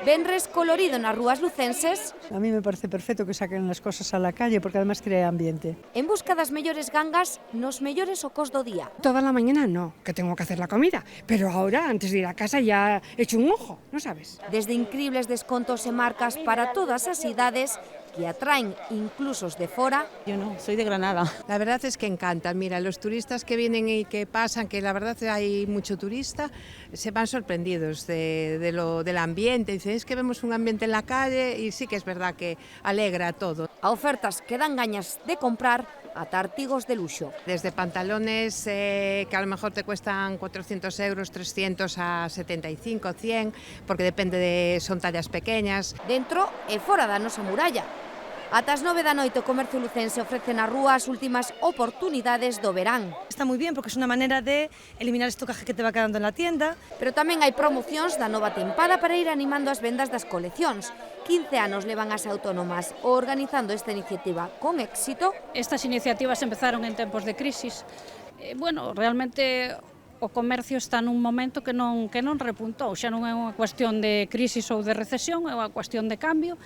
Venres colorido nas rúas lucenses. A mí me parece perfecto que saquen las cosas a la calle porque además crea ambiente. En busca das mellores gangas nos mellores ocos do día. Toda la mañana no, que tengo que hacer la comida, pero ahora, antes de ir a casa, ya he hecho un ojo, ¿no sabes? Desde increíbles descontos e marcas para todas as idades que atraen incluso os de fora. Yo no, soy de Granada. La verdad es que encanta. Mira, los turistas que vienen y que pasan, que la verdad hay mucho turista, se van sorprendidos del ambiente. Dicen, es que vemos un ambiente en la calle y sí que es verdad que alegra todo. A ofertas que dan gañas de comprar ata artigos de luxo. Desde pantalones que a lo mejor te cuestan 400 euros, 300 a 75, 100, porque son tallas pequeñas. Dentro e fora da nosa muralla. Ata as 9 da noite o comercio lucense ofrece na rúa as últimas oportunidades do verán. Está muy bien porque es una manera de eliminar estocaje que te va quedando en la tienda. Pero tamén hai promocións da nova tempada para ir animando as vendas das coleccións. 15 anos levan as autónomas organizando esta iniciativa con éxito. Estas iniciativas empezaron en tempos de crisis. Realmente o comercio está nun momento que non repuntou. Xa non é unha cuestión de crisis ou de recesión, é unha cuestión de cambio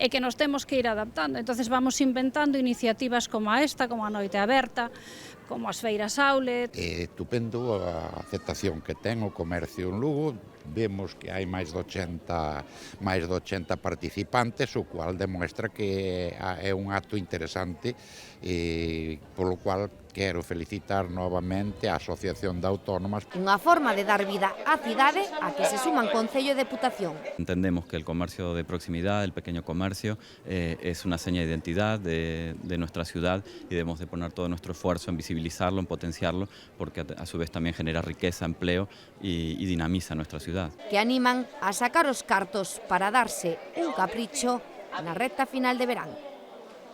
e que nos temos que ir adaptando. Entonces vamos inventando iniciativas como esta, como a Noite Aberta, como as feiras outlet. É estupendo a aceptación que ten o comercio en Lugo. Vemos que hai máis de 80 participantes, o cual demuestra que é un acto interesante, polo cual quero felicitar novamente a Asociación de Autónomas. Unha forma de dar vida á cidade a que se suman Concello e Deputación. Entendemos que el comercio de proximidad, el pequeño comercio, es una seña de identidad de nuestra ciudad y debemos de poner todo nuestro esfuerzo en visibilizarlo, en potenciarlo, porque a su vez también genera riqueza, empleo y dinamiza nuestra ciudad. Que animan a sacar os cartos para darse un capricho na recta final de verán.